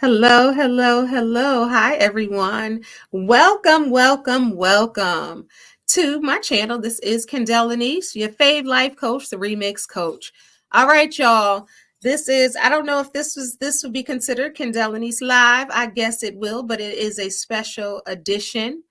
Hello, hello, hello. Hi, everyone. Welcome to my channel. This is Denise, your fave life coach, the remix coach. All right, y'all. I don't know if this would be considered Denise Live. I guess it will, but it is a special edition.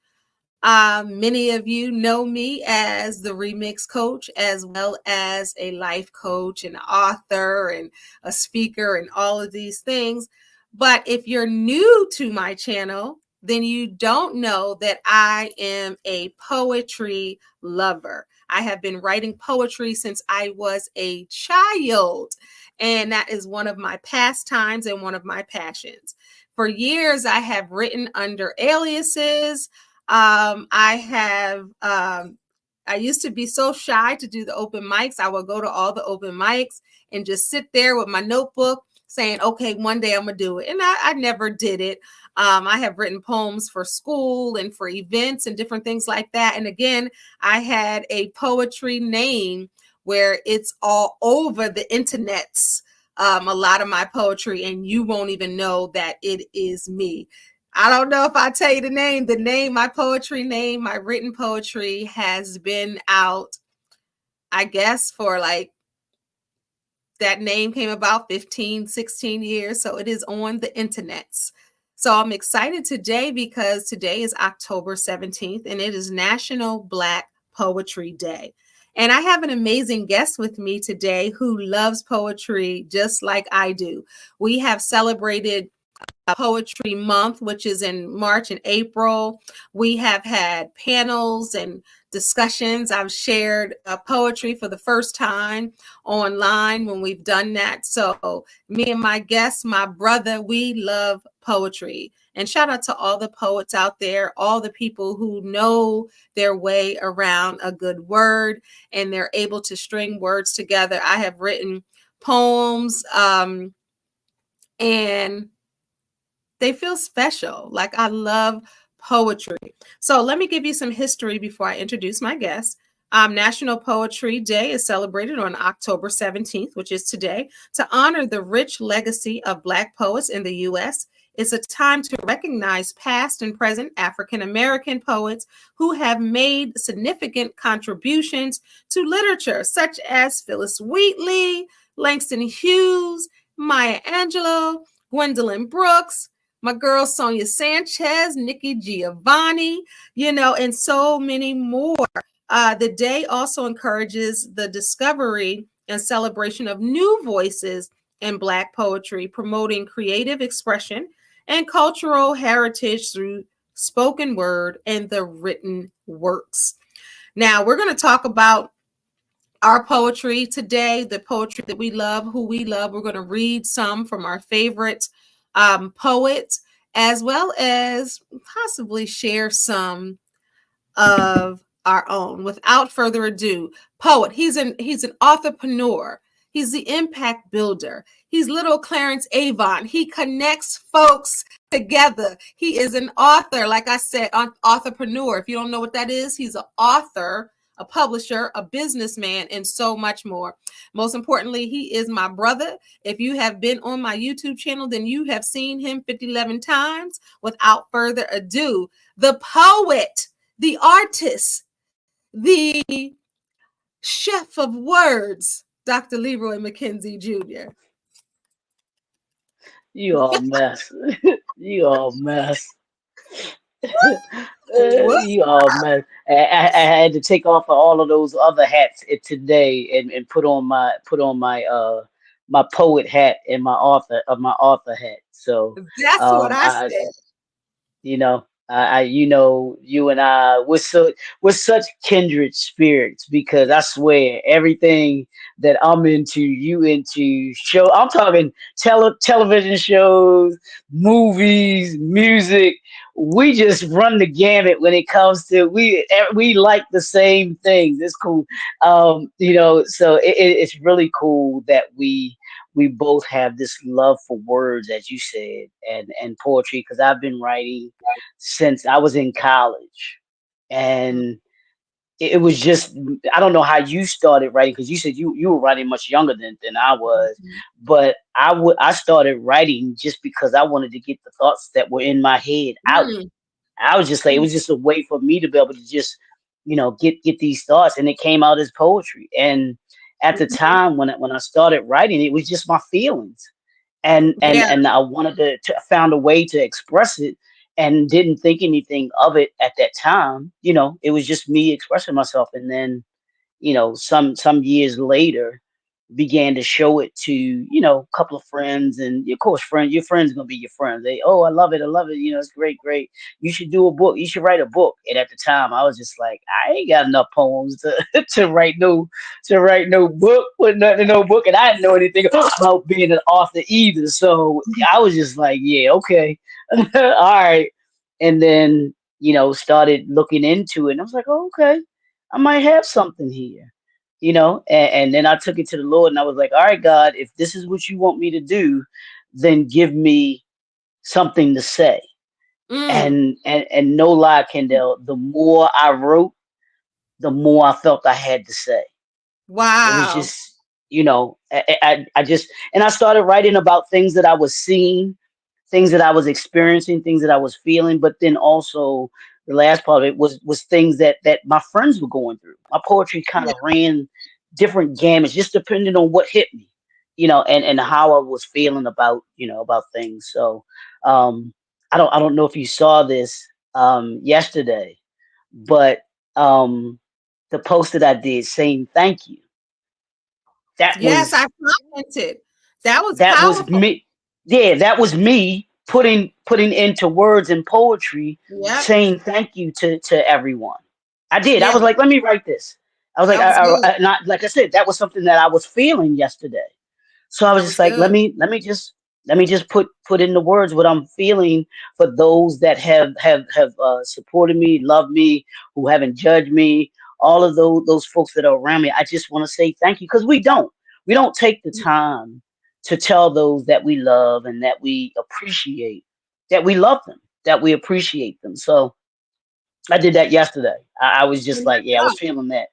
Many of you know me as the remix coach, as well as a life coach, an author, and a speaker, and all of these things. But if you're new to my channel, then you don't know that I am a poetry lover. I have been writing poetry since I was a child, and that is one of my pastimes and one of my passions. For years, I have written under aliases. I used to be so shy to do the open mics. I would go to all the open mics and just sit there with my notebook saying, okay, one day I'm going to do it. And I never did it. I have written poems for school and for events and different things like that. And again, I had a poetry name where it's all over the internets. A lot of my poetry, and you won't even know that it is me. I don't know if I tell you the name, my poetry name, my written poetry has been out, I guess, for that name came about 15, 16 years. So it is on the internets. So I'm excited today because today is October 17th and it is National Black Poetry Day. And I have an amazing guest with me today who loves poetry just like I do. We have celebrated Poetry Month, which is in March and April. We have had panels and discussions. I've shared poetry for the first time online when we've done that. So me and my guest, my brother, we love poetry. And shout out to all the poets out there, all the people who know their way around a good word and they're able to string words together. I have written poems and they feel special. Like I love poetry. So let me give you some history before I introduce my guest. National Poetry Day is celebrated on October 17th, which is today, to honor the rich legacy of Black poets in the U.S. It's a time to recognize past and present African American poets who have made significant contributions to literature, such as Phillis Wheatley, Langston Hughes, Maya Angelou, Gwendolyn Brooks, my girl Sonia Sanchez, Nikki Giovanni, and so many more. The day also encourages the discovery and celebration of new voices in Black poetry, promoting creative expression and cultural heritage through spoken word and the written works. Now, we're going to talk about our poetry today, the poetry that we love, who we love. We're going to read some from our favorite poets, as well as possibly share some of our own. Without further ado, poet. He's an entrepreneur. He's the impact builder. He's little Clarence Avon. He connects folks together. He is an author, like I said, an entrepreneur. If you don't know what that is, he's an author, a publisher, a businessman, and so much more. Most importantly, he is my brother. If you have been on my YouTube channel, then you have seen him 11 times. Without further ado, the poet, the artist, the chef of words, Dr. Leroy McKenzie Jr. You all mess. You all mess. What? You all mess. I had to take off all of those other hats today and put on my poet hat and my author hat. So That's what I I said. you and I, we're such kindred spirits because I swear everything that I'm into, you into. I'm talking television shows, movies, music. We just run the gamut when it comes to we like the same things. It's cool. So it's really cool that we both have this love for words, as you said, and poetry, because I've been writing since I was in college. And it was just, I don't know how you started writing, because you said you were writing much younger than I was, Mhm. but I started writing just because I wanted to get the thoughts that were in my head out. Mm, I was just like, it mm, was just a way for me to be able to just, get these thoughts, and it came out as poetry. And at the mhm. time when I started writing, it was just my feelings, and and Yeah. and I wanted to found a way to express it, and didn't think anything of it at that time. It was just me expressing myself, and then some years later began to show it to a couple of friends, and of course your friends gonna be your friends. They, oh, I love it, it's great, great. You should do a book, you should write a book. And at the time I was just like, I ain't got enough poems to to write no book, put nothing in no book. And I didn't know anything about being an author either, so I was just like, yeah, okay. All right. And then started looking into it, and I was like, oh, okay, I might have something here. And then I took it to the Lord, and I was like, all right, God, if this is what you want me to do, then give me something to say. Mm, And no lie, Kendall, the more I wrote, the more I felt I had to say. It was wow. just, I just, and I started writing about things that I was seeing, things that I was experiencing, things that I was feeling, but then also the last part of it was things that my friends were going through. My poetry kind Yeah. of ran different gamuts, just depending on what hit me, and how I was feeling about things. So um, I don't know if you saw this yesterday, but um, the post that I did saying thank you, that Yes, I was commented. That was that was powerful. me. Yeah, that was me putting into words and poetry, Yep. saying thank you to everyone. I did. I Yeah, was like, let me write this. I was like, that was good. not like I said, that was something that I was feeling yesterday. So I was That just was like, let good. me let me just let me just put in the words what I'm feeling, for those that have supported me, loved me, who haven't judged me, all of those folks that are around me. I just want to say thank you, because we don't take the time to tell those that we love and that we appreciate, that we love them, that we appreciate them. So I did that yesterday. I was just And like, yeah, I was feeling that.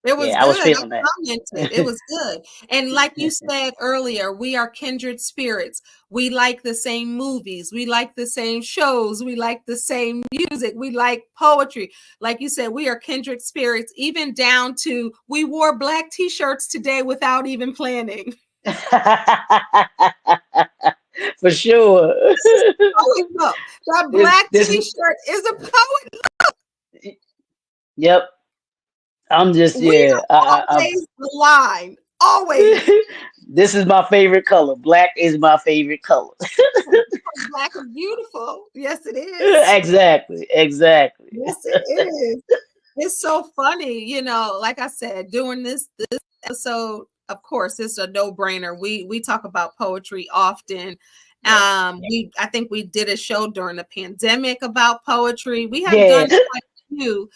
it was Yeah, I was good. I feeling that. commented. It was good. And like you said earlier, we are kindred spirits. We like the same movies. We like the same shows. We like the same music. We like poetry. Like you said, we are kindred spirits, even down to we wore black t-shirts today without even planning. For sure. This is a poet look. That this black this t-shirt is a poet. yep. I'm just, We yeah. are always aligned. Always. This is my favorite color. Black is my favorite color. Black is beautiful. Yes, it is. Exactly. Exactly. Yes, it is. It's so funny, like I said, doing this episode, of course, it's a no-brainer. We talk about poetry often. Yep. We I think we did a show during the pandemic about poetry. We have Yeah. done quite a few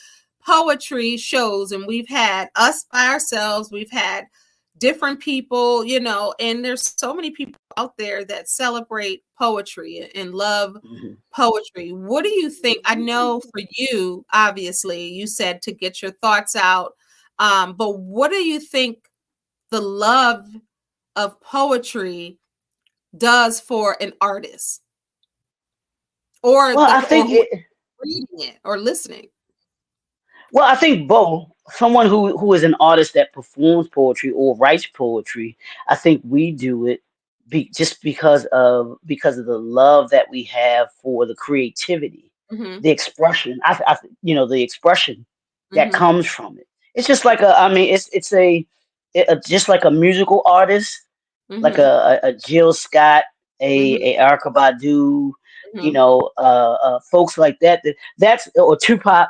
poetry shows, and we've had us by ourselves, we've had different people, and there's so many people out there that celebrate poetry and love Mhm. poetry. What do you think? I know for you, obviously, you said to get your thoughts out. But what do you think the love of poetry does for an artist or Well, the I or think who it. reading it or listening? Well, I think both. Someone who is an artist that performs poetry or writes poetry, I think we do it just because of the love that we have for the creativity, Hmm. the expression. The expression that Hmm. comes from it. It's just like I mean, just like a musical artist, like Hmm. a Jill Scott, Hmm. a Erykah Badu, Hmm. folks like that. That's, or Tupac.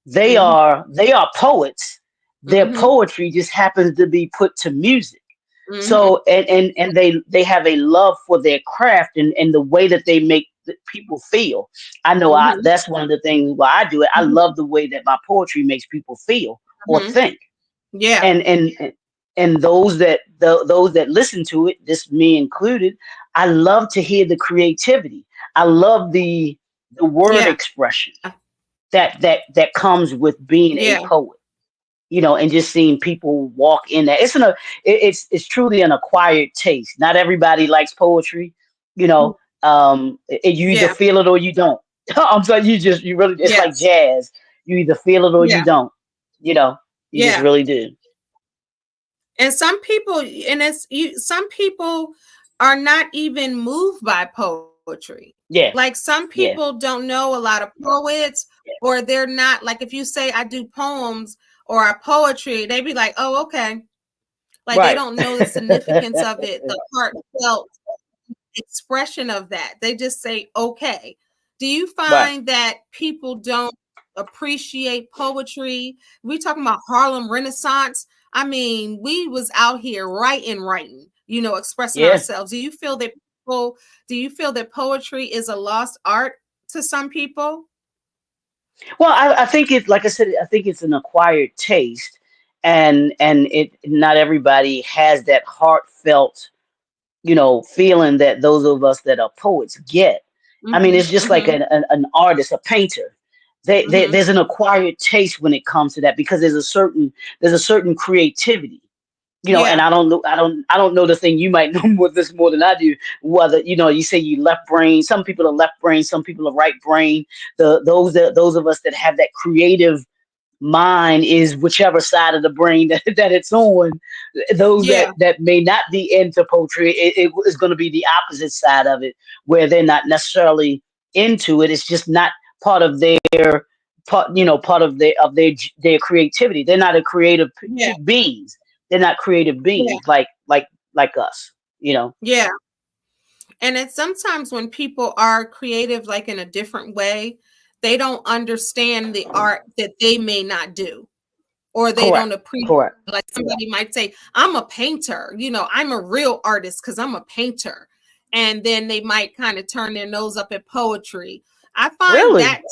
They Hmm. are they are poets. Their Hmm. poetry just happens to be put to music. Hmm. So and they have a love for their craft, and the way that they make the people feel. I know Hmm. that's one of the things why I do it. I love the way that my poetry makes people feel or Hmm. think. Yeah. And those that listen to it, this me included, I love to hear the creativity. I love the word Yeah. expression that comes with being a Yeah. poet. and just seeing people walk in there. It's truly an acquired taste. Not everybody likes poetry, you know. You either Yeah. feel it or you don't. I'm sorry, you really, it's like Yes. jazz. You either feel it or you Yeah. don't. You know, you just Yeah. really do. And some people, and some people are not even moved by poetry. Yeah, Like some people yeah, don't know a lot of poets, or they're not like, if you say I do poems or a poetry, they be like, oh, okay. Like they right. don't know the significance of it, the heartfelt expression of that. They just say, okay. Do you Right. find that people don't appreciate poetry? We talking about Harlem Renaissance. I mean, we was out here writing, expressing Yeah. ourselves. People, do you feel that poetry is a lost art to some people? Well, I think it, like I said, I think it's an acquired taste, and it not everybody has that heartfelt, feeling that those of us that are poets get. I mean, Mhm. it's just like Mhm. an artist, a painter. Mhm. There's an acquired taste when it comes to that because there's a certain creativity. And Yeah. I don't know the thing. You might know more than I do. Whether you say you left brain. Some people are left brain. Some people are right brain. Those of us that have that creative mind is whichever side of the brain that it's on. Those that Yeah. that may not be into poetry, it is going to be the opposite side of it, where they're not necessarily into it. It's just not part of part of their creativity. They're not a creative Yeah. beings. They're not creative Yeah. beings like us. Yeah. And it's sometimes when people are creative, like in a different way, they don't understand the art that they may not do, or they Correct. don't appreciate. Correct. Like somebody might say, I'm a painter, I'm a real artist because I'm a painter. And then they might kind of turn their nose up at poetry. I find Really. that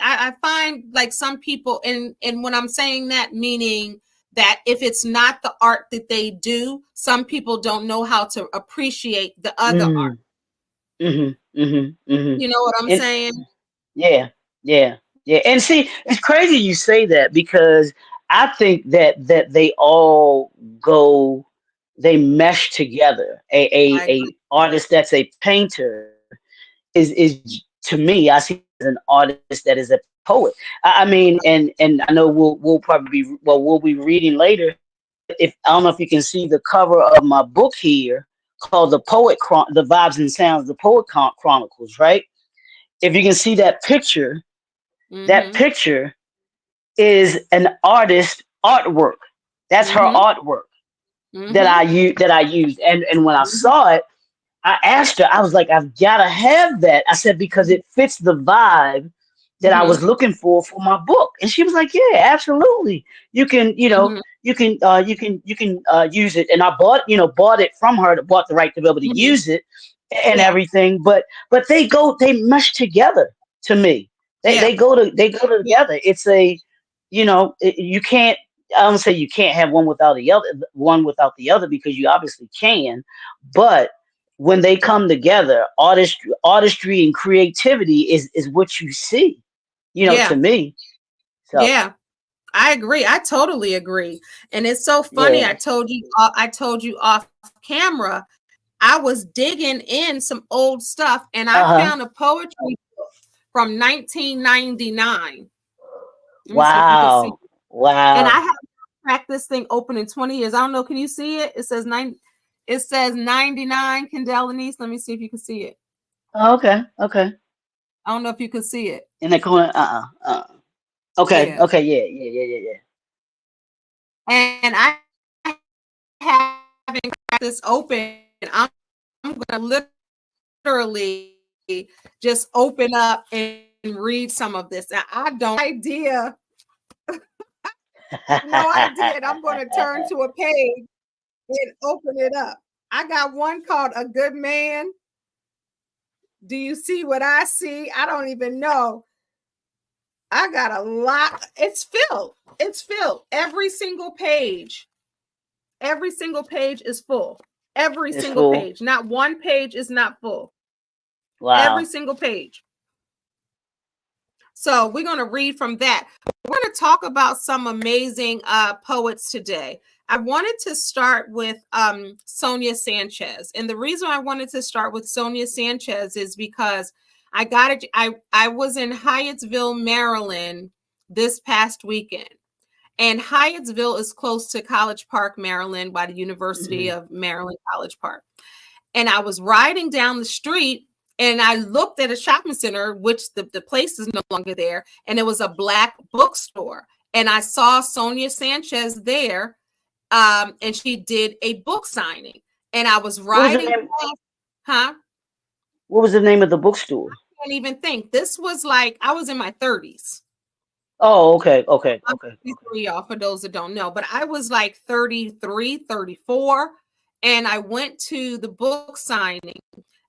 I find like some people, and when I'm saying that, meaning that if it's not the art that they do, some people don't know how to appreciate the other art. Mm, mhm. Mhm. Mhm. You know what I'm And saying? yeah, yeah, yeah. And see, it's crazy you say that because I think that they all go, they mesh together. A I a agree. artist that's a painter is to me, I see as an artist that is a poet. I mean, and I know we'll probably we'll be reading later. But if I don't know if you can see the cover of my book here called the Vibes and Sounds, the Poet Chronicles, right? If you can see that Mm-hmm. picture is an artist artwork. That's her Mm-hmm. artwork that Mm-hmm. I used. And when I saw it, I asked her, I was like, I've gotta have that. I said, because it fits the vibe that I Mm-hmm. was looking for my book. And she was like, yeah, absolutely. You can, Mm-hmm. use it. And I bought it from her, bought the right to be able to Mm-hmm. use it and Yeah. everything. But they mesh together to me. They Yeah. they go to they go Yeah. together. It's you can't, I don't say you can't have one without the other because you obviously can, but when they come together, artistry and creativity is what you see, to Yeah. me. So Yeah. I agree. I totally agree. And it's so funny. yeah. I told you off camera. I was digging in some old stuff and I Uh-huh. found a poetry from 1999. Let me see if you can see. Wow. And I Wow. haven't cracked this thing open in 20 years. I don't know. Can you see it? It says 99 Candelanese. Let me see if you can see it. Oh, okay. Okay. I don't know if you can see it. In the corner. Okay. Yeah. Okay. Yeah. Yeah. Yeah. Yeah. And I haven't cracked this open. I'm gonna literally just open up and read some of this. Now, I don't idea, no idea. And I'm gonna turn to a page and open it up. I got one called A Good Man. Do you see what I see? I don't even know. I got a lot. It's filled. It's filled. Every single page is full. Every It's single full. page. Not one page is not full. Every Wow. single page. So we're going to read from that. want to talk about some amazing poets today. I wanted to start with Sonia Sanchez. And the reason I wanted to start with Sonia Sanchez is because I was in Hyattsville, Maryland this past weekend. And Hyattsville is close to College Park, Maryland, by the University Mhm. of Maryland College Park. And I was riding down the street and I looked at a shopping center, which the place is no longer there, and it was a Black bookstore. And I saw Sonia Sanchez there, and she did a book signing. And I was What was the riding name? past, huh? What was the name of the bookstore? Can't even think. This was like I was in my 30s. Oh, okay, okay, I'm okay, okay. 53, y'all, for those that don't know, but I was like 33, 34, and I went to the book signing.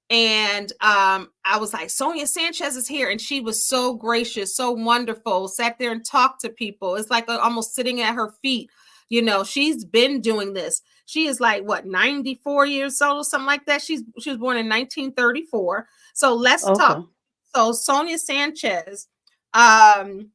And I was like, Sonia Sanchez is here. And she was so gracious, so wonderful, sat there and talked to people. It's like almost sitting at her feet. You know, she's been doing this. She is like, what, 94 years old or something like that. She was born in 1934. So let's talk. Okay. So Sonia Sanchez, um,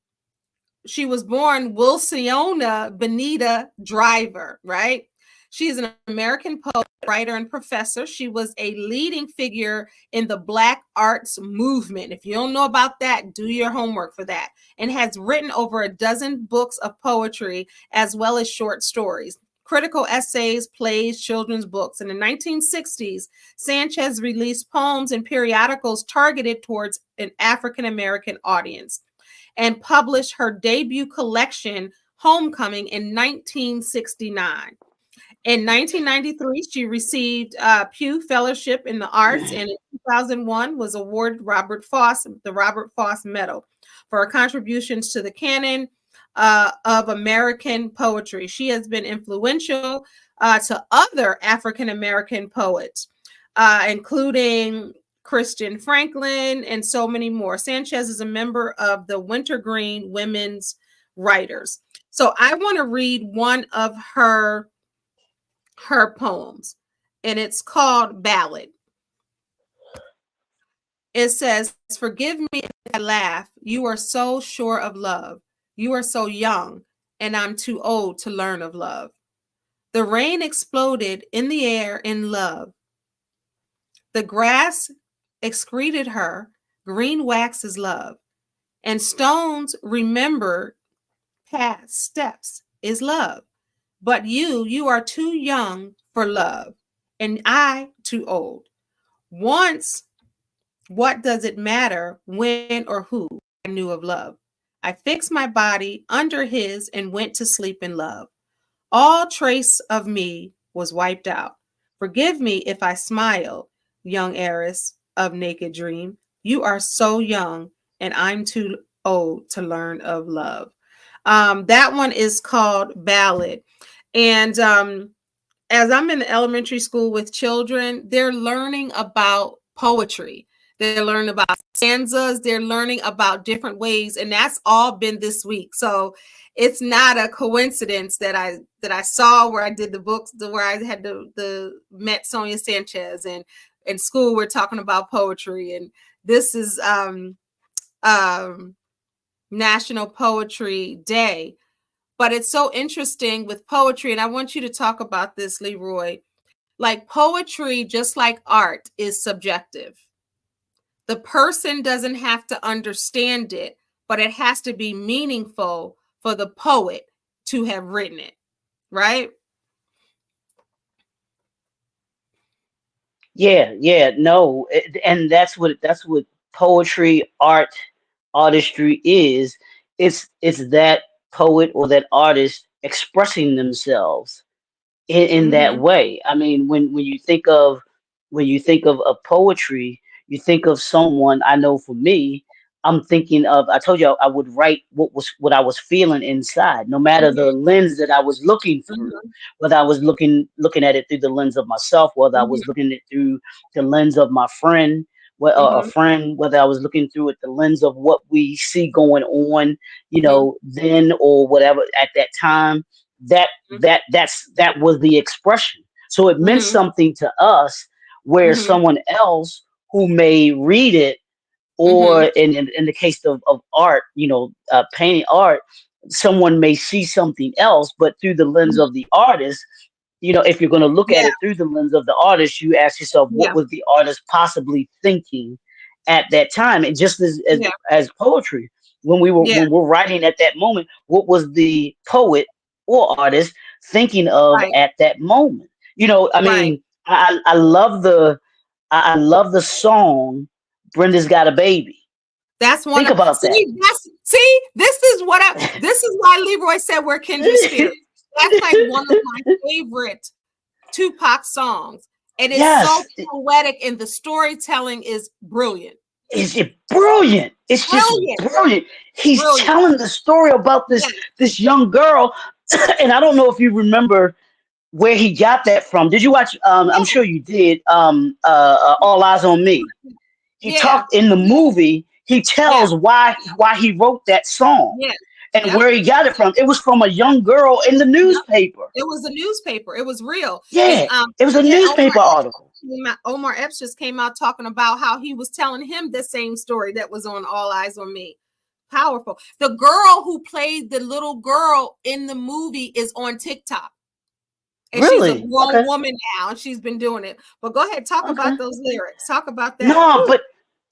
she was born Wilciona Benita Driver, right? She's an American poet, writer, and professor. She was a leading figure in the Black arts movement. If you don't know about that, do your homework for that. And has written over a dozen books of poetry as well as short stories, critical essays, plays, children's books. In the 1960s, Sanchez released poems and periodicals targeted towards an African American audience and published her debut collection, Homecoming, in 1969. In 1993, she received a Pew Fellowship in the Arts, and in 2001 was awarded the Robert Foss Medal for her contributions to the canon of American poetry. She has been influential to other African American poets, including Christian Franklin and so many more. Sanchez is a member of the Wintergreen Women's Writers. So I want to read one of her poems, and it's called Ballad. It says, "Forgive me if I laugh. You are so sure of love. You are so young, and I'm too old to learn of love. The rain exploded in the air in love. The grass excreted her. Green wax is love. And stones remember past steps is love. But you are too young for love, and I too old. Once, what does it matter when or who I knew of love? I fixed my body under his and went to sleep in love. All trace of me was wiped out. Forgive me if I smile, young heiress of naked dream. You are so young, and I'm too old to learn of love." That one is called Ballad. And as I'm in the elementary school with children, they're learning about poetry. They're learning about stanzas. They're learning about different ways, and that's all been this week. So it's not a coincidence that I saw where I did the books, where I had the met Sonia Sanchez, and in school we're talking about poetry, and this is um, National Poetry Day. But it's so interesting with poetry, and I want you to talk about this, Leroy. Like poetry, just like art, is subjective. The person doesn't have to understand it, but it has to be meaningful for the poet to have written it, right? Yeah, yeah, no, and that's what poetry, art, artistry is. It's that poet or that artist expressing themselves in that Mm-hmm. way. I mean, when you think of poetry, you think of someone. I know for me, I'm thinking of. I told you I would write what I was feeling inside, no matter the Mm-hmm. lens that I was looking through. Mm-hmm. Whether I was looking at it through the lens of myself, whether I was Mm-hmm. looking at it through the lens of my friend, a Mm-hmm. friend, whether I was looking through it the lens of what we see going on, Mm-hmm. then or whatever at that time that was the expression. So it meant Mm-hmm. something to us, where Mm-hmm. someone else who may read it, or Mm-hmm. in the case of art, painting art, someone may see something else, but through the lens Mhm. of the artist, if you're going to look at Yeah. it through the lens of the artist, you ask yourself, what Yeah. was the artist possibly thinking at that time? And just Yeah. as poetry, Yeah. when we're writing at that moment, what was the poet or artist thinking of Right. at that moment? I Right. mean, I love I love the song Brenda's Got a Baby. That's one Think of about that. see, this is why Leroy said we're kindred spirits. That's like one of my favorite Tupac songs. And it's so Yes, poetic and the storytelling is brilliant. is it brilliant? It's just Brilliant. brilliant. He's Brilliant. telling the story about Yes. this young girl, and I don't know if you remember where he got that from. Did you watch? I'm Yeah. sure you did. All Eyes on Me. He Yeah. talked in the Yeah. movie. He Yeah. tells why he wrote that song Yeah. and Yep. where he got it from. It was from a young girl in the Yep. newspaper. It was a newspaper. It was real. And Yeah, it was a yeah, newspaper article. Omar Epps just came out talking about how he was telling him the same story that was on All Eyes on Me. Powerful. The girl who played the little girl in the movie is on TikTok. And she's a Really? grown Okay. woman now, and she's been doing it. But go ahead, talk Okay. about those lyrics. Talk about that. No, Whew. but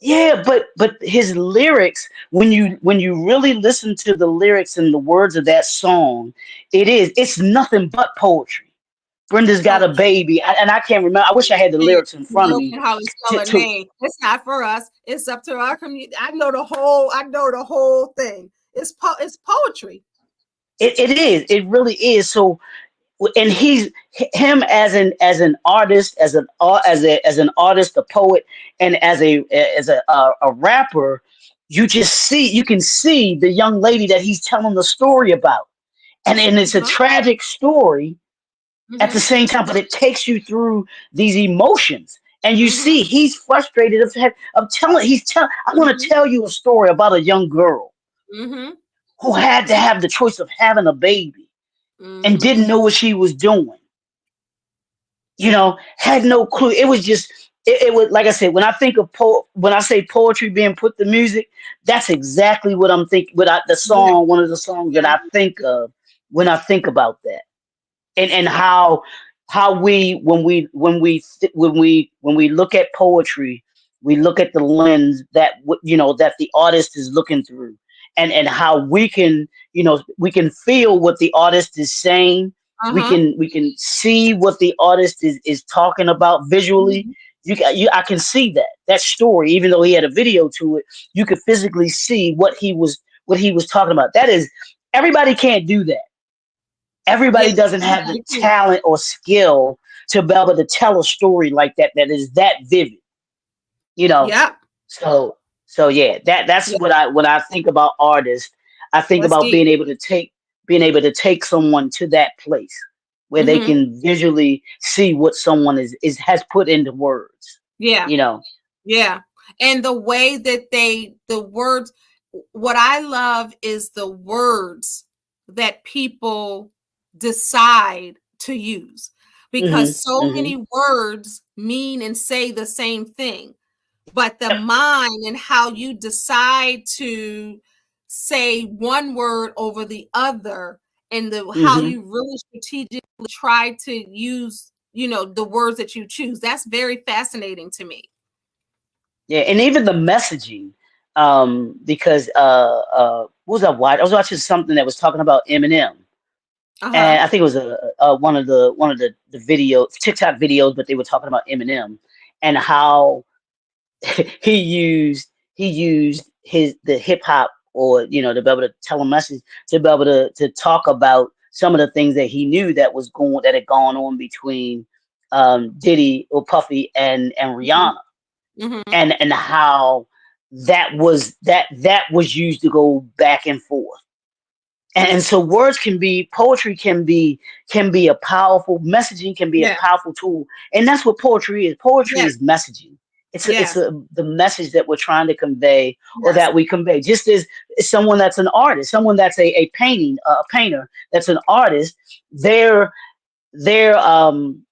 yeah, but his lyrics, when you really listen to the lyrics and the words of that song, it's nothing but poetry. Brenda's got a Poetry. baby, and I can't remember. I wish I had the And lyrics in front of look me. at how they spell her To name. It's not for us. It's up to our community. I know the whole thing. It's poetry. it is, it really is. So, and him as an artist, as an artist, a poet, and as a rapper. You can see the young lady that he's telling the story about, and it's a Uh-huh. tragic story at the Mm-hmm. same time, but it takes you through these emotions. And you Mm-hmm. see, he's frustrated of telling. I want to Mm-hmm. tell you a story about a young girl Mm-hmm. who had to have the choice of having a baby and Mm-hmm. didn't know what she was doing. Had no clue. It was just, it was like I said, when I think of when I say poetry being put to music, that's exactly what I'm thinking. The Yeah. song, one of the songs that Yeah. I think of when I think about that. And how we when we look at poetry, we look at the lens that the artist is looking through, and how we can feel what the artist is saying. we Uh-huh. can we can see what the artist is talking about visually. Mm-hmm. I can see that story, even though he had a video to it. You could physically see what he was talking about. That is, everybody can't do that. Yeah. Everybody doesn't have the Everybody can. talent or skill to be able to tell a story like that is that vivid, you know. Yep. So yeah, that's Yeah. what when I think about artists, I think What's about deep? being able to take someone to that place where they Mm-hmm. can visually see what someone is has put into words, Yeah. you know. Yeah. And the way that the words, what I love is the words that people decide to use because Mhm. so Mhm. many words mean and say the same thing. But the mind and how you decide to say one word over the other and how Mhm. you really strategically try to use, the words that you choose, that's very fascinating to me. Yeah, and even the messaging, because what was I watching? I was watching something that was talking about Eminem, Uh-huh. and I think it was one of the video TikTok videos, but they were talking about Eminem and how he used the hip hop, or to be able to tell a message, to be able to talk about some of the things that he knew that had gone on between Diddy or Puffy and Mhm. Rihanna, Mhm. and how that was used to go back and forth. And so poetry can be a powerful messaging, can be a Yeah. powerful tool. And that's what poetry is. Poetry Yeah. is messaging. Yeah. The message that we're trying to convey, or Yes. that we convey. Just as someone that's an artist, someone that's a painter, that's an artist, their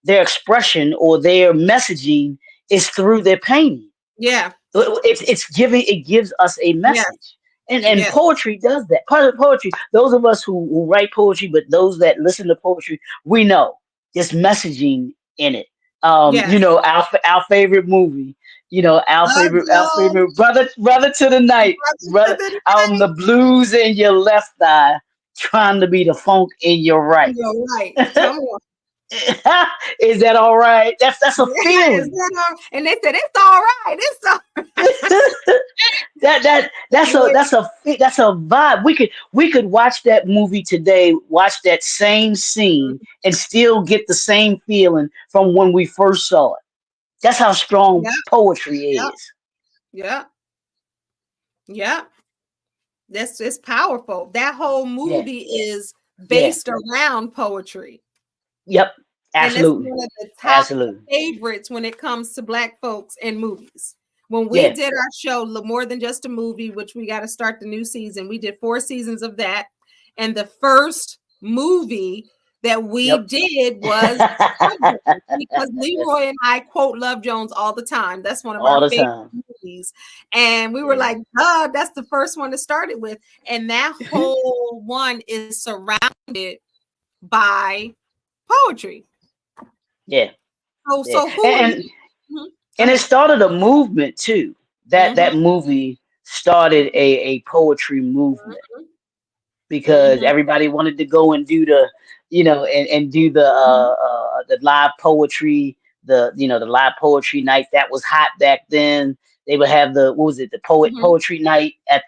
expression or their messaging is through their painting. Yeah. It gives us a Yeah. message. And Yeah. poetry does that. Part of poetry, those of us who write poetry, but those that listen to poetry, we know there's messaging in it. Yes. Our favorite movie, our Joe, favorite brother to the night, brother to brother, the the blues in your left thigh, trying to be the funk in your right. You're right. Come on. Is that all right? That's a Yeah, is feeling. that all? And they said it's all right. It's all right. That's a vibe. We could watch that movie today, watch that same scene, and still get the same feeling from when we first saw it. That's how strong Yeah, poetry yeah, is. yeah, yeah. That's it's powerful. That whole Yeah, movie is yeah, based around poetry. yep, And it's absolutely, one of the top absolutely. favorites when it comes to Black folks in movies. When we Yeah, did our show, More Than Just a Movie, which we got to start the new season, we did 4 seasons of that. And the first movie that we yep. did was Love Jones, because Leroy and I quote Love Jones all the time. That's one of All our the favorite time. movies. And we were Yeah. like, oh, that's the first one to start it with. And that whole one is surrounded by poetry. Yeah, So, yeah. so who are And you? Mhm. Go and it ahead. started a movement too. That Mhm, movie started a poetry movement because mhm, everybody wanted to go and do and do mhm, the live poetry, the live poetry night that was hot back then. They would have the what was it, the mhm, poetry night at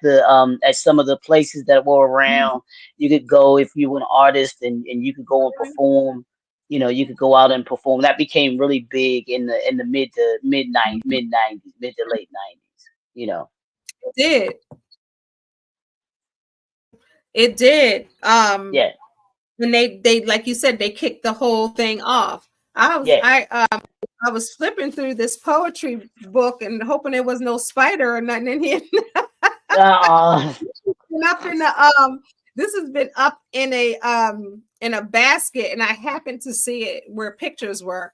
some of the places that were mhm. around. You could go if you were an artist, and you could go and perform. You could go out and perform. That became really big in the mid 90s, mid to late 90s. You know, It did. It did. yeah, And they like you said, they kicked the whole thing off. yeah. I was flipping through this poetry book and hoping there was no spider or nothing in here. Uh, And up in the this has been up in a basket, and I happened to see it where pictures were.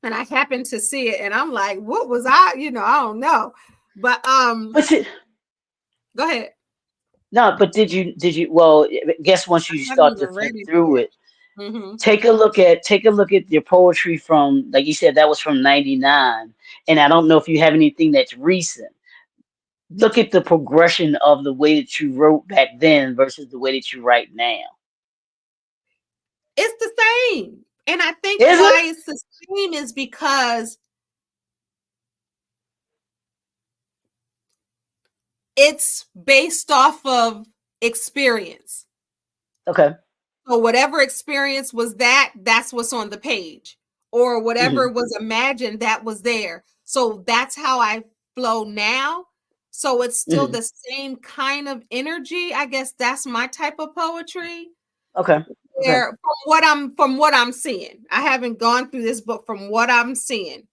And I happened to see it, and I'm like, what was I? I don't know. But but go ahead. no, but did you well, I guess once you I haven't start to even read flip it through yet. it, Mm-hmm. take a look at your poetry from, like you said, that was from 99. And I don't know if you have anything that's recent. Look at the progression of the way that you wrote back then versus the way that you write now. It's the same. And I think Is why it? it's the same is because it's based off of experience. Okay. So whatever experience was that's what's on the page. Or whatever Hmm. was imagined, that was there. So that's how I flow now. So it's still Hmm. the same kind of energy. I guess that's my type of poetry. Okay. Okay. Where from what I'm seeing. I haven't gone through this book. From what I'm seeing.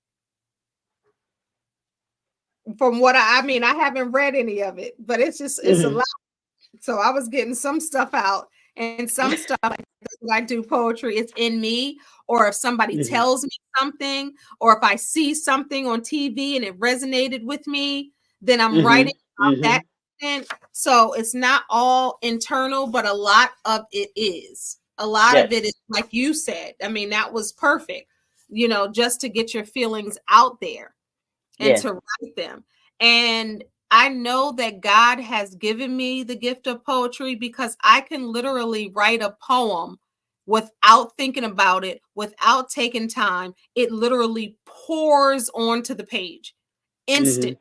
From what I mean, I haven't read any of it, but it's a Hmm. lot. So I was getting some stuff out, and some stuff like when I do poetry, it's in me. Or if somebody Hmm. tells me something, or if I see something on TV and it resonated with me, then I'm Hmm. writing about Hmm. that content. So it's not all internal, but a lot of it is. A lot Yeah. of it is like you said. I mean, that was perfect. Just to get your feelings out there and Yeah. to write them. And I know that God has given me the gift of poetry because I can literally write a poem without thinking about it, without taking time. It literally pours onto the page Hmm. instant.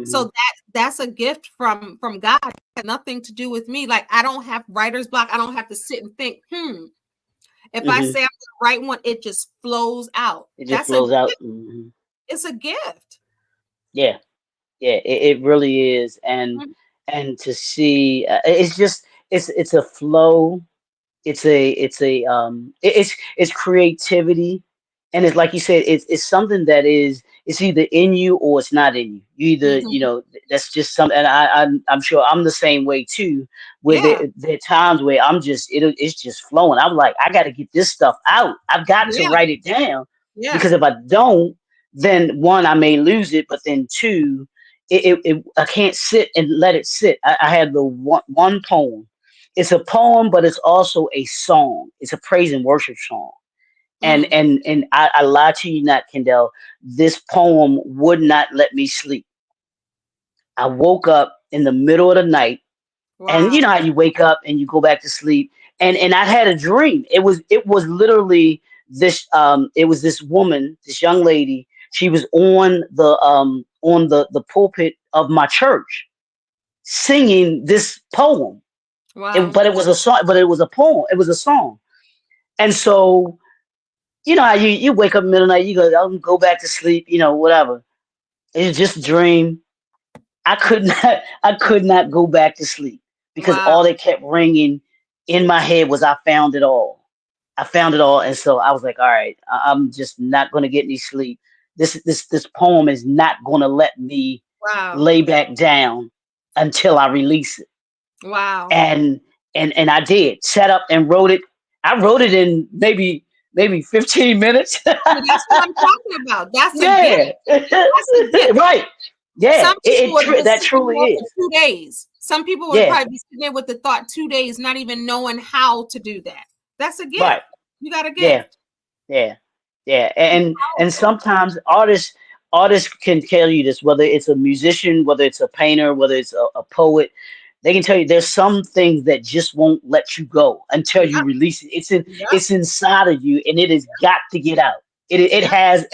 So Hmm. that's a gift from God. It has nothing to do with me. Like I don't have writer's block. I don't have to sit and think, if I Hmm. say I'm gonna write one, it just flows out. It just That's a flows out. gift. It's a gift. Yeah. Yeah, it really is. And to see, it's just it's a flow. It's creativity, and it's like you said, it's something that it's either in you or it's not in you. You either, Mhm. that's just something. And I'm sure I'm the same way too, where Yeah. there are times where it's just flowing. I'm like, I got to get this stuff out. I've got to Yeah. write it down, Yeah. because if I don't, then one, I may lose it, but then two, I can't sit and let it sit. I had the one poem. It's a poem, but it's also a song. It's a praise and worship song. Mm. And I lie to you not, Kendall. This poem would not let me sleep. I woke up in the middle of the night, and you Wow. know how you wake up and you go back to sleep, and I had a dream. It was literally this. It was this woman, this young lady. She was on the pulpit of my church singing this poem. Wow. But it was a song. But it was a poem. It was a song. And so you know how you wake up in the middle of the night. You go, I'll go back to sleep. Whatever. It's just a dream. I could not go back to sleep because Wow. all that kept ringing in my head was I found it all. I found it all, and so I was like, all right, I'm just not going to get any sleep. This poem is not going to let me Wow. lay back down until I release it. Wow. And I did. Sat up and wrote it. I wrote it in maybe 15 minutes. See, that's what I'm talking about. That's a gift. Yeah. That's a gift. Right. Yeah. Some people would have been That sitting truly there for is. 2 days. Some people would Yeah. probably be sitting there with the thought 2 days, not even knowing how to do that. That's a Right. gift. You got a Yeah. gift. Yeah. Yeah. It's And powerful. sometimes artists can tell you this, whether it's a musician, whether it's a painter, whether it's a poet, they can tell you there's some things that just won't let you go until you Yep. release it. Yep. It's inside of you, and it has got to get out. It Yep. has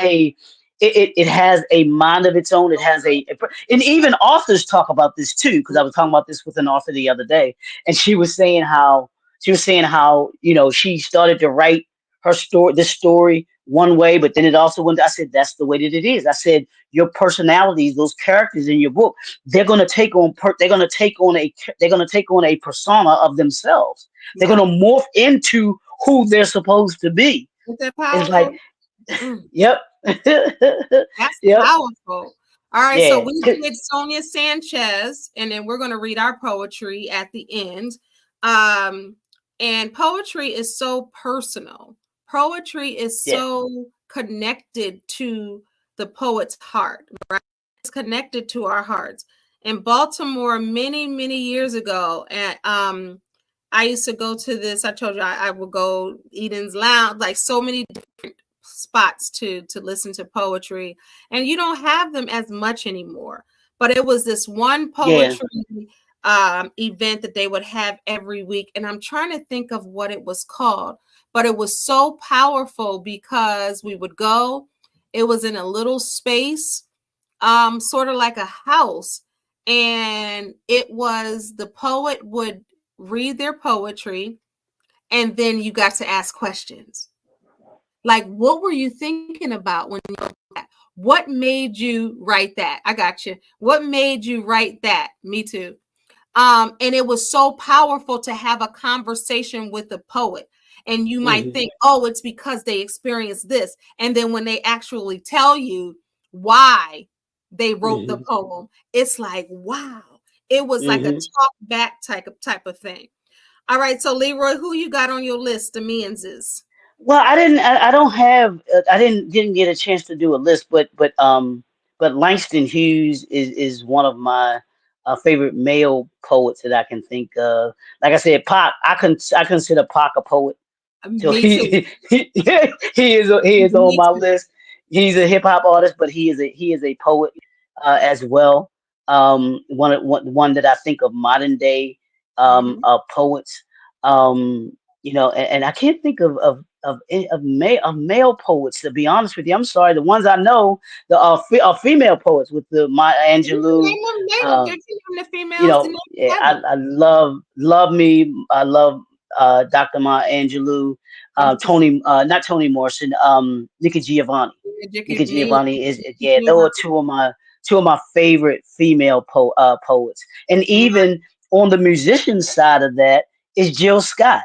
it has a mind of its own. It has and even authors talk about this too, because I was talking about this with an author the other day, and she was saying how she started to write this story one way, but then it also went. I said that's the way that it is. I said your personalities, those characters in your book, they're gonna take on a persona of themselves. They're Yep. gonna morph into who they're supposed to be. Isn't that It's like, powerful? Mm, yep, that's yep, powerful. All right, so yeah, we did Sonia Sanchez, and then we're going to read our poetry at the end. Um, and poetry is so personal. Poetry is yeah, so connected to the poet's heart, right? It's connected to our hearts. In Baltimore, many, many years ago, and I used to go to this. I told you I would go Eden's Lounge, like so many different spots to listen to poetry, and you don't have them as much anymore. But it was this one yeah, poetry event that they would have every week, and I'm trying to think of what it was called, but it was so powerful because we would go. It was in a little space, sort of like a house, and it was the poet would read their poetry, and then you got to ask questions like, what were you thinking about when you wrote that? What made you write that? I got you. What made you write that? Me too. And it was so powerful to have a conversation with the poet. And you might hmm think, oh, it's because they experienced this. And then when they actually tell you why they wrote the hmm poem, it's like, wow. It was like a hmm talk back type of thing. All right. So Leroy, who you got on your list of men's? Well, I didn't. I don't have. I didn't get a chance to do a list, but Langston Hughes is one of my favorite male poets that I can think of. Like I said, Pac. I consider Pac a poet. So Me too. he is on Me my too. list. He's a hip hop artist, but he is a poet as well. One that I think of modern day Mhm. poets. And I can't think of male poets, to be honest with you. I'm sorry. The ones I know are female poets with the Maya You can Angelou. name them. Uh, Name, if you name the females, the name yeah, I, seven. I love me. I love Dr. Maya Angelou, Dr. Not Toni Morrison, Nikki Giovanni. Nikki Me, Giovanni is, yeah, those are two of my favorite female poets. And even on the musician side of that is Jill Scott.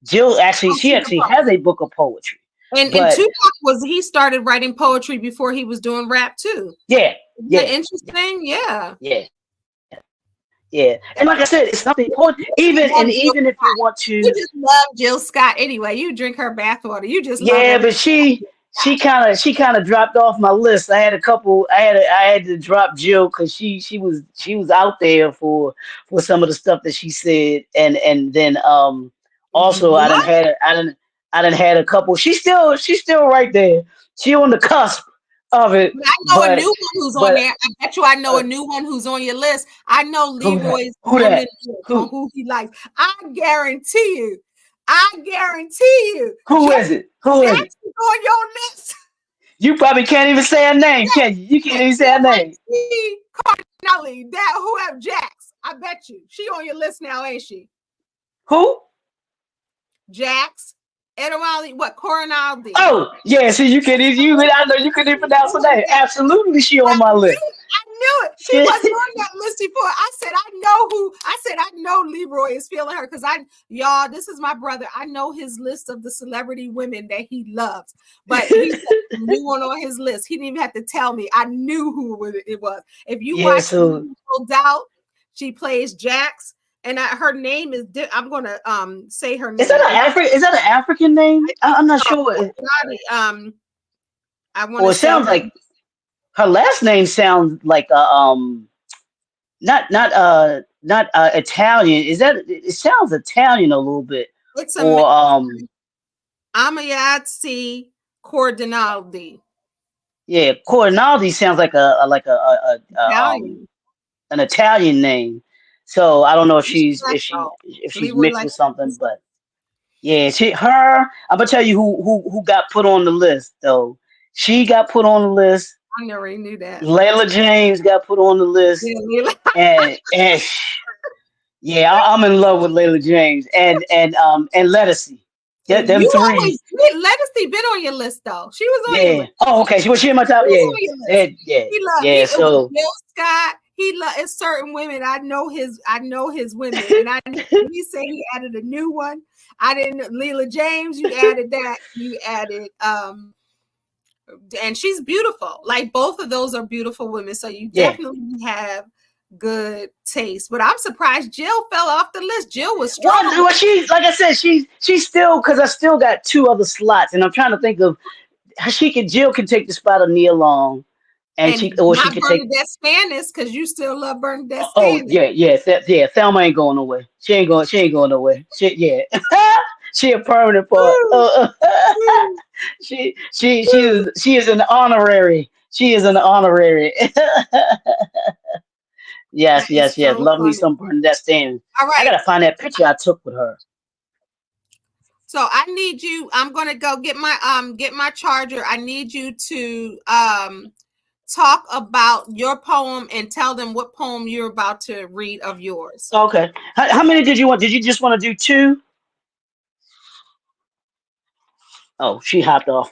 She actually has a book of poetry. and But Tupac he started writing poetry before he was doing rap too. yeah, Isn't that yeah, interesting? Yeah. yeah, yeah. And like I said, it's something important. You love Jill Even if you Scott. want You to, just love Jill Scott anyway. You drink her bathwater. You just love yeah, everything. but she she kind of dropped off my list. I had a couple. I had to drop Jill because she was out there for some of the stuff that she said, and then also What? I didn't had a couple. She's still right there. She on the cusp of it, I know a new but one who's on but there. I bet you I know uh, a new one who's on your list. I know who that? Leroy's Who woman that? list on Who who he likes. I guarantee you. I guarantee you. who is it? Who is it? Jackson's on your list. You probably can't even say her name, can you? You can't even say her name. Cardinelli, that whoever Jax. I bet you. She on your list now, ain't she? Who? Jax. Edewali, what? Coronaldi. Oh, yeah. See, you can you. I know you couldn't even pronounce her name. Absolutely, she on my list. I knew it. She wasn't on that list before. I said, I know Leroy is feeling her because y'all, this is my brother. I know his list of the celebrity women that he loves, but he said new one on his list. He didn't even have to tell me. I knew who it was. If you Yeah. watch So No Doubt, she plays Jax, and her name is. I'm gonna say her is that name. Is that an African name? I'm not sure. I want Or to it say sounds her. like her last name sounds like not Italian. Is that it sounds Italian a little bit. It's a Or Amayazzi Cordinaldi. yeah, Corinaldi sounds like a Italian. an Italian name. So I don't know if She's she's special. if she's Leroy mixed like with something, but yeah, I'm gonna tell you who got put on the list though. She got put on the list. I never knew that. Layla James got put on the list, Yeah, Leroy. and yeah, I'm in love with Layla James and Lettucey. Yeah, them You three. always Legacy been on your list though. She was on your Yeah. list. Oh, okay. She was she in my She top. was Yeah. on your Yeah. list. Yeah. He Yeah. it was So Bill Scott. It's certain women. I know his women. And I he said he added a new one. I didn't Leela James, you added that. You added and she's beautiful. Like both of those are beautiful women. So you yeah. definitely have good taste. But I'm surprised Jill fell off the list. Jill was strong. Well, she's like I said, she's still because I still got two other slots, and I'm trying to think of how Jill can take the spot of Nia Long, and And she not could take. Bernadette Spanis, because you still love Bernadette Oh Spanis. yeah, yeah, yeah. Thelma ain't going nowhere. She ain't going. She ain't going nowhere. Yeah. She a permanent part. She is an honorary. She is an honorary. That Yes, is yes, yes. so Love me funny. some Bernadette Stanton. All I right. gotta find that picture I took with her. So I need you. I'm gonna go get my charger. I need you to talk about your poem and tell them what poem you're about to read of yours. Okay. How many did you want? Did you just want to do two? Oh, she hopped off.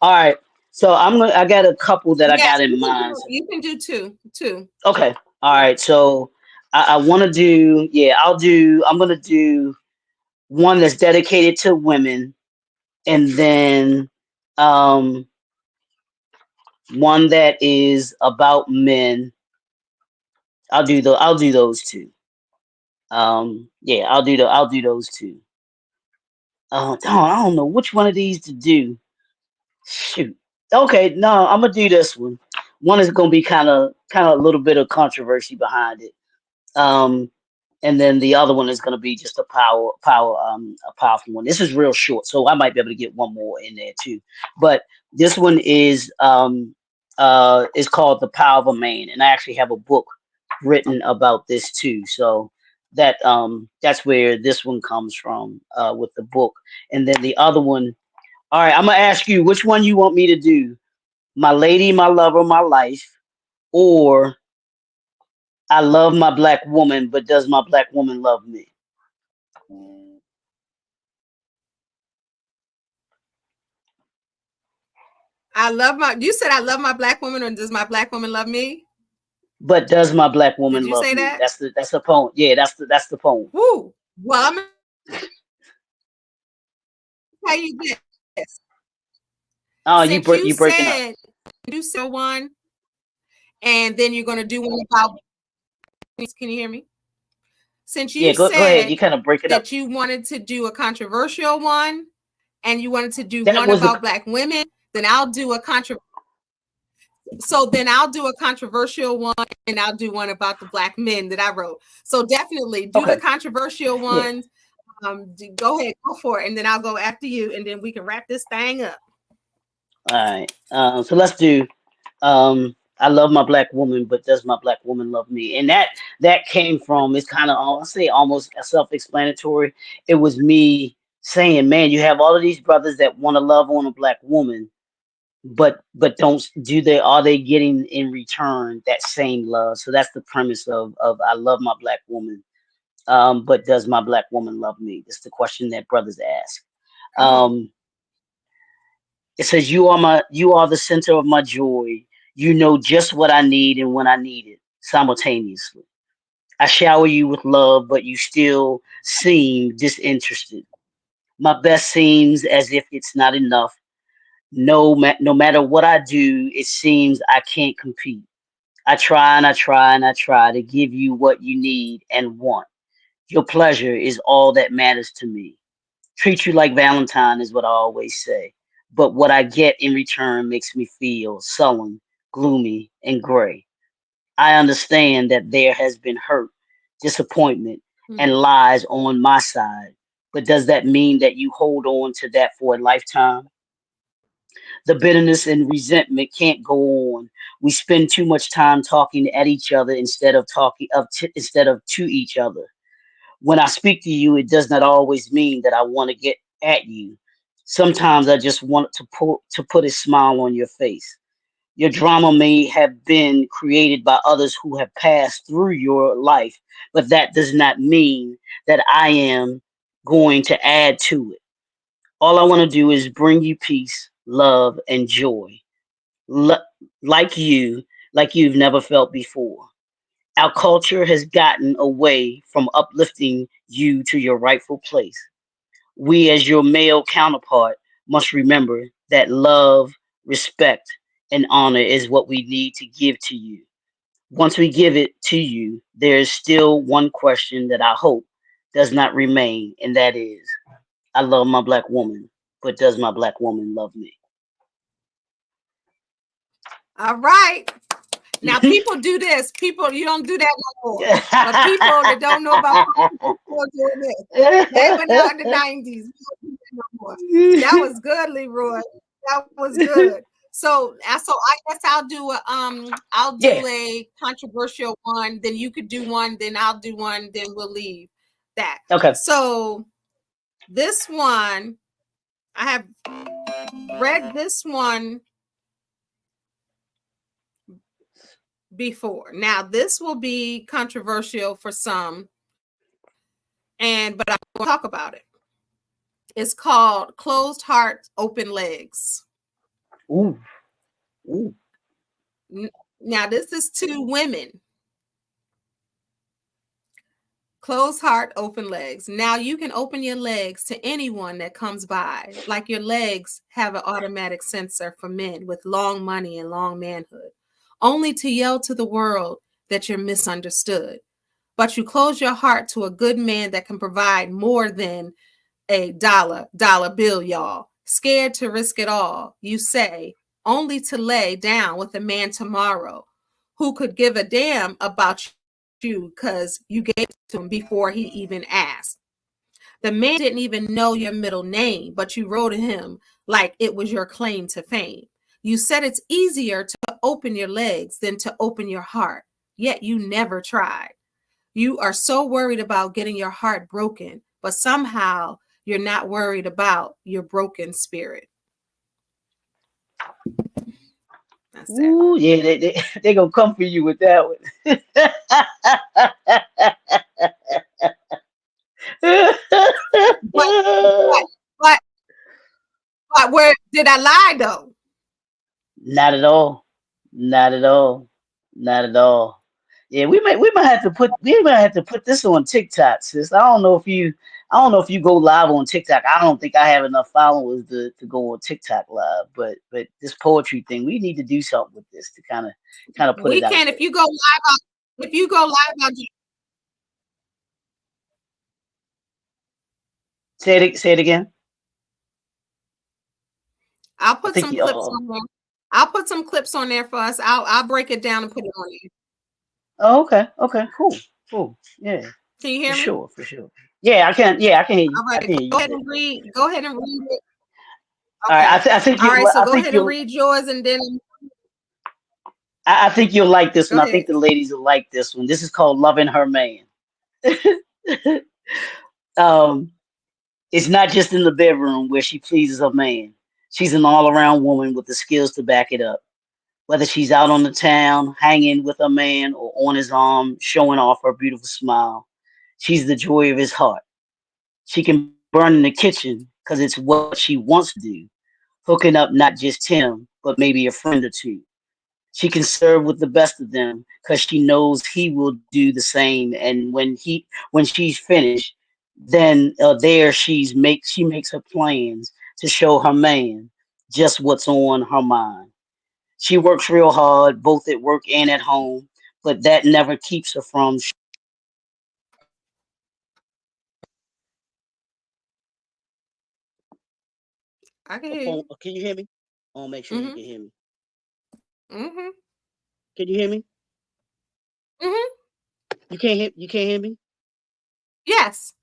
All right. So I got a couple that I Yes, got in mind. you can do two. Two. Okay. All Yeah. right. So I want to do. Yeah, I'm gonna do one that's dedicated to women, and then um one that is about men. I'll do those two. Yeah, I'll do those two. I don't know which one of these to do. Shoot. Okay, no, I'm gonna do this one. One is gonna be kind of a little bit of controversy behind it. Um, and then the other one is gonna be just a powerful one. This is real short, so I might be able to get one more in there too. But this one is called The Power of a Man, and I actually have a book written about this too. So that's where this one comes from with the book. And then the other one, all right, I'm gonna ask you which one you want me to do. My lady, my lover, my life, or I love my black woman, but does my black woman love me? You said I love my black woman, or does my black woman love me? But does my black Did woman you love say me? that? That's the poem. Yeah, that's the poem. Woo. Well, I'm gonna tell you this. Oh, Since you you breaking up. said you said one, and then you're gonna do one about. Can you hear me? Since Yeah, you go ahead. You said kind of break it up. that you wanted to do a controversial one and you wanted to do That one was the about black women, Then I'll do a controversial one, and I'll do one about the black men that I wrote. So definitely do the Okay. controversial Yeah. ones. Go ahead, go for it, and then I'll go after you, and then we can wrap this thing up. All right. So let's do. I love my black woman, but does my black woman love me? And that came from. It's kind of I'll say almost self-explanatory. It was me saying, "Man, you have all of these brothers that want to love on a black woman, but don't do they are they getting in return that same love?" So that's the premise of I love my black woman, but does my black woman love me? That's the question that brothers ask. Come on. Um, it says, you are the center of my joy. You know just what I need and when I need it simultaneously. I shower you with love, but you still seem disinterested. My best seems as if it's not enough. No matter what I do, it seems I can't compete. I try and I try and I try to give you what you need and want. Your pleasure is all that matters to me. Treat you like Valentine is what I always say. But what I get in return makes me feel sullen, gloomy, and gray. I understand that there has been hurt, disappointment, Mm, and lies on my side. But does that mean that you hold on to that for a lifetime? The bitterness and resentment can't go on. We spend too much time talking at each other instead of to each other. When I speak to you, it does not always mean that I want to get at you. Sometimes I just want to put a smile on your face. Your drama may have been created by others who have passed through your life, but that does not mean that I am going to add to it. All I want to do is bring you peace, love, and joy, L- like like you've never felt before. Our culture has gotten away from uplifting you to your rightful place. We, as your male counterpart, must remember that love, respect, and honor is what we need to give to you. Once we give it to you, there is still one question that I hope does not remain, and that is, I love my black woman, but does my black woman love me? all right. Now, people do this. People, you don't do that no more. But people that don't know about politics still doing this. They went out in the 90s. We don't do that no more. That was good, Leroy. That was good. So I guess I'll do Yeah. a controversial one. Then you could do one. Then I'll do one. Then we'll leave that. Okay. So this one, I have read this one before. Now, this will be controversial for some, but I'm going to talk about it. It's called Closed Heart, Open Legs. Ooh. Ooh. Now, this is two women. Closed heart, open legs. Now you can open your legs to anyone that comes by, like your legs have an automatic sensor for men with long money and long manhood, only to yell to the world that you're misunderstood. But you close your heart to a good man that can provide more than a dollar bill, y'all. Scared to risk it all, you say, only to lay down with a man tomorrow who could give a damn about you because you gave it to him before he even asked. The man didn't even know your middle name, but you wrote to him like it was your claim to fame. You said it's easier to open your legs than to open your heart, yet you never tried. You are so worried about getting your heart broken, but somehow you're not worried about your broken spirit. That's it. Ooh, yeah, they gonna come for you with that one. But but but but where did I lie though? Not at all. Not at all. Not at all. Yeah, we might have to put this on TikTok, sis. I don't know if you go live on TikTok. I don't think I have enough followers to go on TikTok live, but this poetry thing, we need to do something with this to kind of put We it out can there. if you go live on Say it again. I'll I put think some you. clips on there. I'll put some clips on there for us. I'll break it down and put it on there. Oh, okay. Okay. Cool. Cool. Yeah. Can you For hear me? sure. For sure. Yeah, I can. Yeah, I can hear you. All I right, can hear you go ahead good. and read. Go ahead and read it. All right. Okay. I think All right. you'll. So go ahead and read yours, and then I think you'll like this go one. I ahead. think the ladies will like this one. This is called "Loving Her Man." um, it's not just in the bedroom where she pleases her man. She's an all-around woman with the skills to back it up. Whether she's out on the town, hanging with her man, or on his arm, showing off her beautiful smile, she's the joy of his heart. She can burn in the kitchen because it's what she wants to do, hooking up not just him, but maybe a friend or two. She can serve with the best of them because she knows he will do the same. And when she's finished, then she makes her plans to show her man just what's on her mind. She works real hard, both at work and at home, but that never keeps her from. I can A hear phone. you. Can you hear me? I want to make sure he Mhm. can hear me. Mhm. Can you hear me? Mhm. You can't hear. You can't hear me. Yes,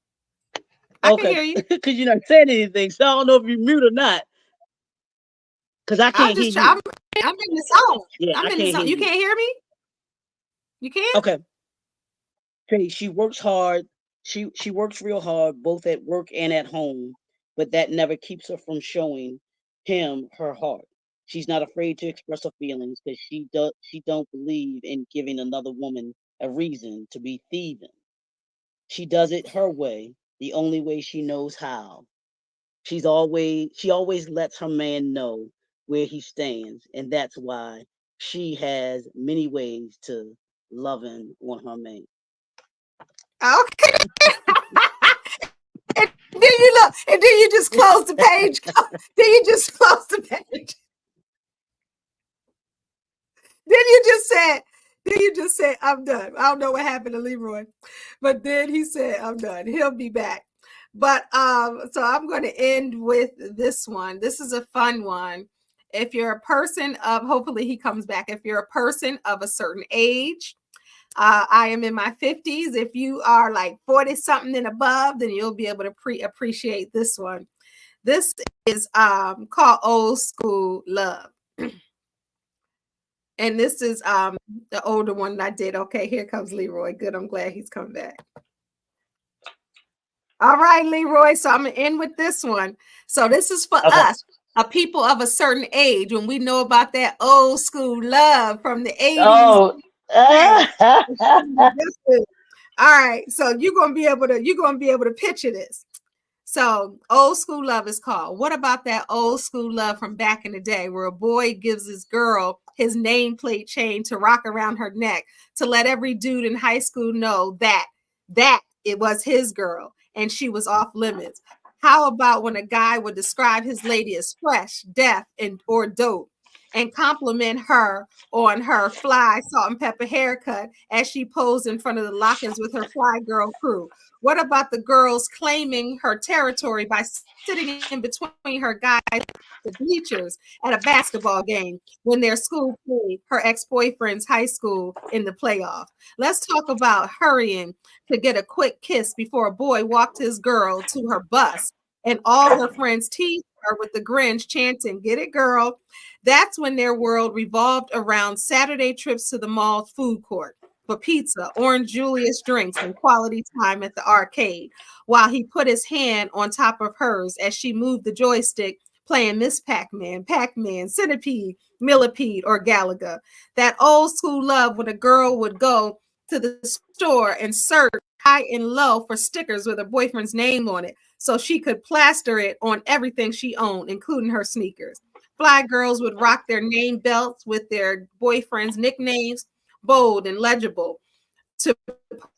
I can Okay, hear you. because you're not saying anything, so I don't know if you're mute or not. Because I I'll can't hear just try. you. I'm in the zone. Yeah, I'm I in the can't zone. hear You you. can't hear me? You can? Okay. Okay. She works hard. She works real hard, both at work and at home, but that never keeps her from showing him her heart. She's not afraid to express her feelings because she don't believe in giving another woman a reason to be thieving. She does it her way, the only way she knows how. She always lets her man know where he stands, and that's why she has many ways to loving on her man. Okay. And then you look, and then you just close the page. Then you just close the page. Then you just said, I'm done. I don't know what happened to Leroy, but then he said, I'm done. He'll be back. But so I'm going to end with this one. This is a fun one. If you're a person of, hopefully he comes back. If you're a person of a certain age, I am in my 50s. If you are like 40 something and above, then you'll be able to appreciate this one. This is called Old School Love. And this is the older one that I did. Okay, here comes Leroy. Good. I'm glad he's come back. All right, Leroy. So I'm gonna end with this one. So this is for Okay. us, a people of a certain age, when we know about that old school love from the 80s. Oh. All right. So you're gonna be able to picture this. So, old school love is called. What about that old school love from back in the day where a boy gives his girl his nameplate chain to rock around her neck to let every dude in high school know that it was his girl and she was off limits? How about when a guy would describe his lady as fresh, deaf, and or dope and compliment her on her fly salt and pepper haircut as she posed in front of the lock-ins with her fly girl crew? What about the girls claiming her territory by sitting in between her guys, the bleachers at a basketball game when their school played her ex-boyfriend's high school in the playoff? Let's talk about hurrying to get a quick kiss before a boy walked his girl to her bus and all her friends teased her with the Grinch chanting, "Get it, girl." That's when their world revolved around Saturday trips to the mall food court for pizza, orange Julius drinks, and quality time at the arcade, while he put his hand on top of hers as she moved the joystick, playing Miss Pac-Man, Pac-Man, Centipede, Millipede, or Galaga. That old school love when a girl would go to the store and search high and low for stickers with her boyfriend's name on it so she could plaster it on everything she owned, including her sneakers. Fly girls would rock their name belts with their boyfriend's nicknames, bold and legible, to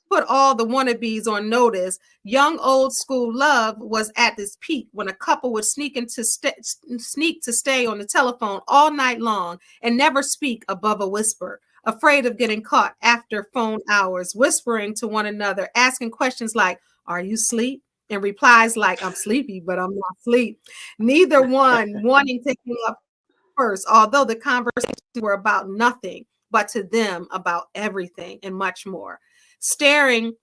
put all the wannabes on notice. Young old school love was at its peak when a couple would sneak to stay on the telephone all night long and never speak above a whisper, afraid of getting caught after phone hours, whispering to one another, asking questions like, "Are you asleep? and replies like, I'm sleepy, but I'm not asleep. Neither one wanting to hang up first, although the conversations were about nothing, but to them about everything and much more. Staring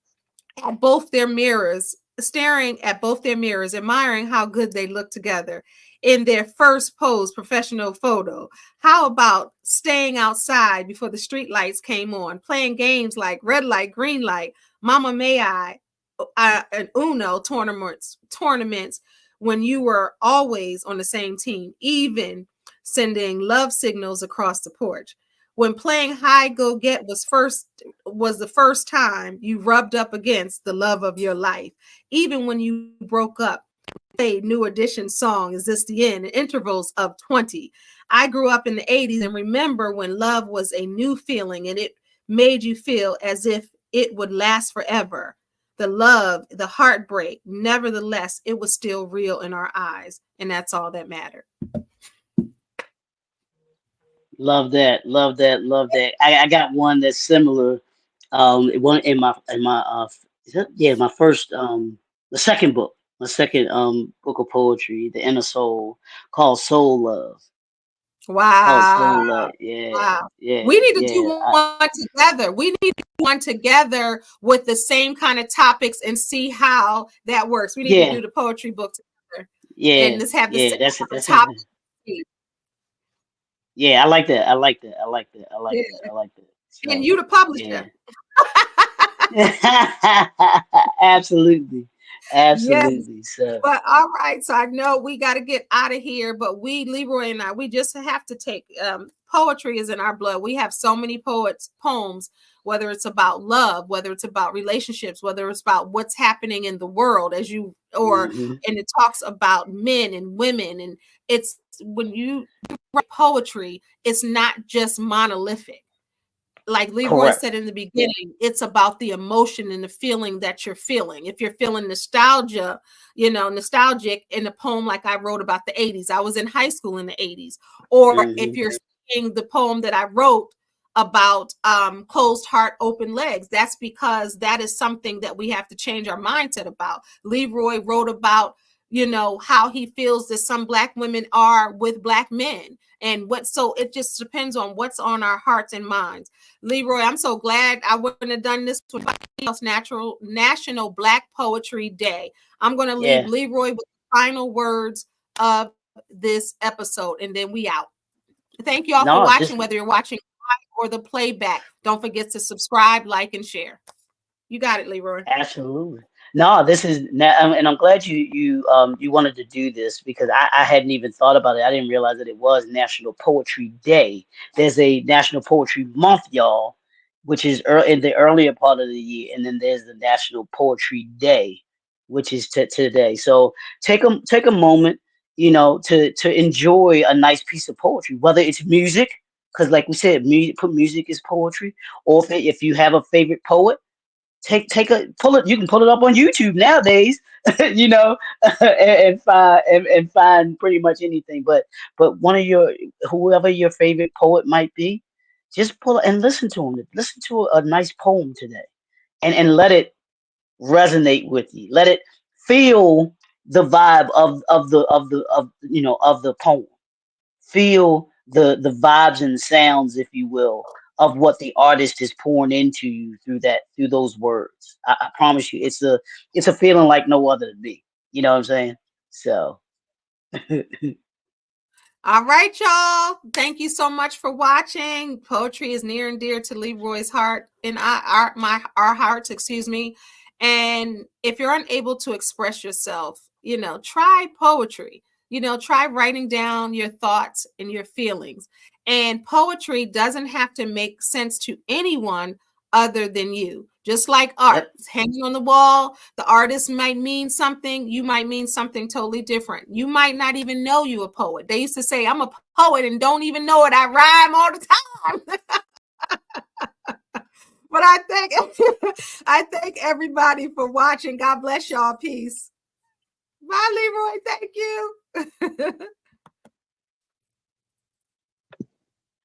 at both their mirrors, staring at both their mirrors, admiring how good they look together in their first pose professional photo. How about staying outside before the street lights came on, playing games like red light, green light, Mama May and Uno tournaments when you were always on the same team, even sending love signals across the porch. When playing high go get was the first time you rubbed up against the love of your life. Even when you broke up, played New Edition song, Is This the End? In intervals of 20. I grew up in the 80s and remember when love was a new feeling and it made you feel as if it would last forever. The love, the heartbreak, nevertheless, it was still real in our eyes. And that's all that mattered. Love that, love that, love that. I got one that's similar. One in my first the second book, my second book of poetry, The Inner Soul, called Soul Love. Called Wow. Soul Love. Yeah, Wow. yeah, We need to do yeah, one together. We need to do one together with the same kind of topics and see how that works. We need to yeah, do the poetry book together and yeah, let's have the yeah. same That's it. kind of That's topic. something. Yeah, I like that. I like that. I like that. I like Yeah. that. I like that. And So you the publisher. yeah. Absolutely. Yes. Absolutely. So But all right, so I know we got to get out of here, but Leroy and I, we just have to take poetry is in our blood. We have so many poems, whether it's about love, whether it's about relationships, whether it's about what's happening in the world mhm. and it talks about men and women. And it's when you write poetry, it's not just monolithic. Like Leroy Correct. said in the beginning, it's about the emotion and the feeling that you're feeling. If you're feeling nostalgia, nostalgic in a poem like I wrote about the 80s, I was in high school in the 80s. Or if Hmm. you're seeing the poem that I wrote about closed heart, open legs, that's because that is something that we have to change our mindset about. Leroy wrote about, how he feels that some Black women are with Black men. So it just depends on what's on our hearts and minds. Leroy, I'm so glad I wouldn't have done this with else. National Black Poetry Day. I'm going to leave Yeah. Leroy with the final words of this episode, and then we out. Thank you all for No, watching, this whether you're watching live or the playback. Don't forget to subscribe, like, and share. You got it, Leroy. absolutely. No, this is and I'm glad you wanted to do this because I hadn't even thought about it. I didn't realize that it was National Poetry Day. There's a National Poetry Month, y'all, which is in the earlier part of the year, and then there's the National Poetry Day, which is today. So take a moment, to enjoy a nice piece of poetry, whether it's music, because like we said, music is poetry, or if you have a favorite poet, take a pull it. You can pull it up on YouTube nowadays, you know, and find pretty much anything. But one of whoever your favorite poet might be, just pull it and listen to them. Listen to a nice poem today, and let it resonate with you. Let it feel the vibe of the poem. Feel the vibes and sounds, if you will, of what the artist is pouring into you through those words. I promise you, it's a feeling like no other to me. You know what I'm saying? So All right, y'all. Thank you so much for watching. Poetry is near and dear to Leroy's heart and our hearts, excuse me. And if you're unable to express yourself, try poetry. Try writing down your thoughts and your feelings. And poetry doesn't have to make sense to anyone other than you. Just like art, yep, it's hanging on the wall, the artist might mean something, you might mean something totally different. You might not even know you a poet. They used to say, I'm a poet and don't even know it. I rhyme all the time. But I thank everybody for watching. God bless y'all. Peace. Bye, Leroy. Thank you.